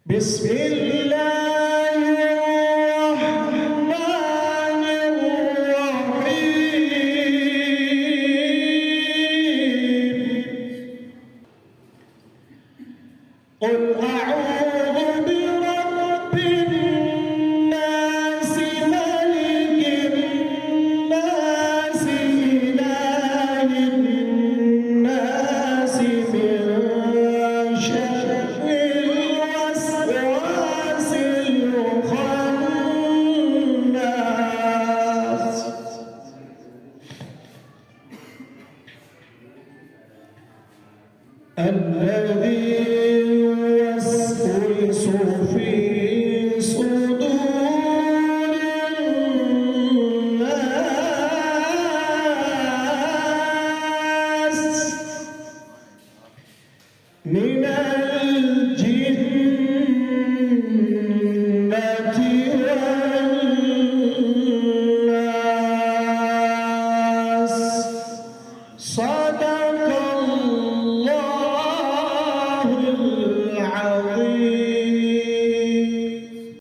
بسم الله الرحمن الرحيم قل أعوذ برب الناس ملك الناس إله الناس من شر الوسواس الخناس الذي يوسوس في صدور الناس من الجنة والناس صدق الله العظيم.